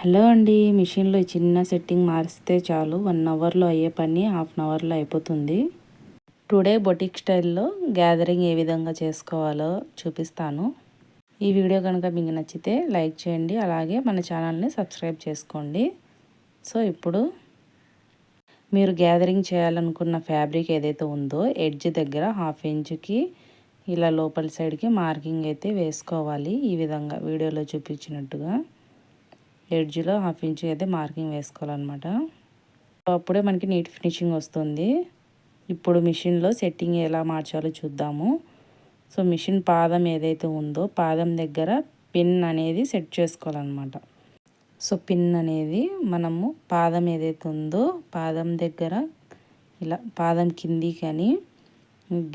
Hello అండి, మిషన్లో చిన్న సెట్టింగ్ మారిస్తే చాలు 1 అవర్లో అయ్యే పని హాఫ్ అన్ అవర్లో అయిపోతుంది. టుడే బొటిక్ స్టైల్లో గ్యాదరింగ్ ఏ విధంగా చేసుకోవాలో చూపిస్తాను. ఈ వీడియో కనుక మీకు నచ్చితే లైక్ చేయండి, అలాగే మన ఛానల్ని సబ్స్క్రైబ్ చేసుకోండి. సో ఇప్పుడు మీరు గ్యాదరింగ్ చేయాలనుకున్న ఫ్యాబ్రిక్ ఏదైతే ఉందో ఎడ్జ్ దగ్గర 1/2 ఇంచుకి ఇలా లోపల సైడ్కి మార్కింగ్ అయితే వేసుకోవాలి. ఈ విధంగా వీడియోలో చూపించినట్టుగా ఎడ్జ్లో 1/2 ఇంచు అయితే మార్కింగ్ వేసుకోవాలన్నమాట. అప్పుడే మనకి నీట్ ఫినిషింగ్ వస్తుంది. ఇప్పుడు మిషన్లో సెట్టింగ్ ఎలా మార్చాలో చూద్దాము. సో మిషన్ పాదం ఏదైతే ఉందో పాదం దగ్గర పిన్ అనేది సెట్ చేసుకోవాలన్నమాట. సో పిన్ అనేది మనము పాదం ఏదైతే ఉందో పాదం దగ్గర ఇలా పాదం కింది కానీ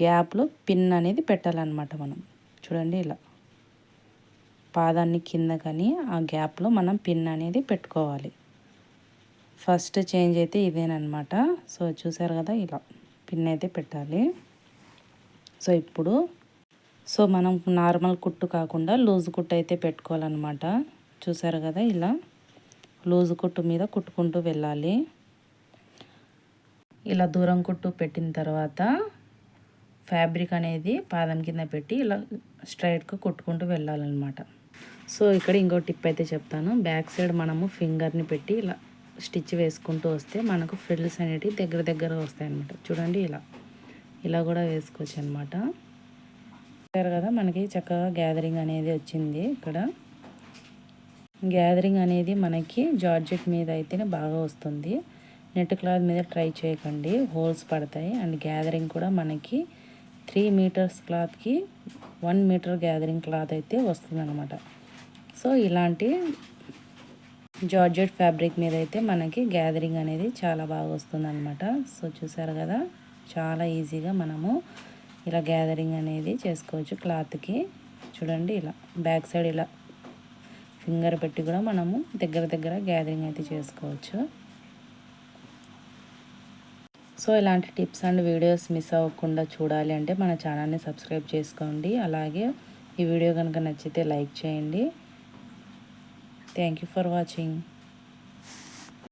గ్యాప్లో పిన్ అనేది పెట్టాలన్నమాట. మనం చూడండి ఇలా పాదాన్ని కింద కానీ ఆ గ్యాప్లో మనం పిన్ అనేది పెట్టుకోవాలి. ఫస్ట్ చేంజ్ అయితే ఇదేనమాట. సో చూసారు కదా, ఇలా పిన్ అయితే పెట్టాలి. సో ఇప్పుడు మనం నార్మల్ కుట్టు కాకుండా లూజ్ కుట్టు అయితే పెట్టుకోవాలన్నమాట. చూసారు కదా, ఇలా లూజ్ కుట్టు మీద కుట్టుకుంటూ వెళ్ళాలి. ఇలా దూరం కుట్టు పెట్టిన తర్వాత ఫ్యాబ్రిక్ అనేది పాదం కింద పెట్టి ఇలా స్ట్రైట్గా కుట్టుకుంటూ వెళ్ళాలన్నమాట. సో ఇక్కడ ఇంకో టిప్ అయితే చెప్తాను. బ్యాక్ సైడ్ మనము ఫింగర్ని పెట్టి ఇలా స్టిచ్ వేసుకుంటూ వస్తే మనకు ఫ్రిల్స్ అనేటివి దగ్గర వస్తాయి అన్నమాట. చూడండి ఇలా కూడా వేసుకోవచ్చు అనమాట. చూసారు కదా, మనకి చక్కగా గ్యాదరింగ్ అనేది వచ్చింది. ఇక్కడ గ్యాదరింగ్ అనేది మనకి జార్జెట్ మీద అయితేనే బాగా వస్తుంది. నెట్ క్లాత్ మీద ట్రై చేయకండి, హోల్స్ పడతాయి. అండ్ గ్యాదరింగ్ కూడా మనకి 3 మీటర్స్ క్లాత్కి 1 మీటర్ గ్యాదరింగ్ క్లాత్ అయితే వస్తుంది అనమాట. సో ఇలాంటి జార్జెట్ ఫ్యాబ్రిక్ మీద అయితే మనకి గ్యాదరింగ్ అనేది చాలా బాగా వస్తుంది అనమాట. సో చూసారు కదా, చాలా ఈజీగా మనము ఇలా గ్యాదరింగ్ అనేది చేసుకోవచ్చు క్లాత్కి. చూడండి ఇలా బ్యాక్ సైడ్ ఇలా ఫింగర్ పెట్టి కూడా మనము దగ్గర గ్యాదరింగ్ అయితే చేసుకోవచ్చు. సో ఇలాంటి టిప్స్ అండ్ వీడియోస్ మిస్ అవ్వకుండా చూడాలి అంటే మన ఛానల్ని సబ్స్క్రైబ్ చేసుకోండి. అలాగే ఈ వీడియో కనుక నచ్చితే లైక్ చేయండి. Thank you for watching.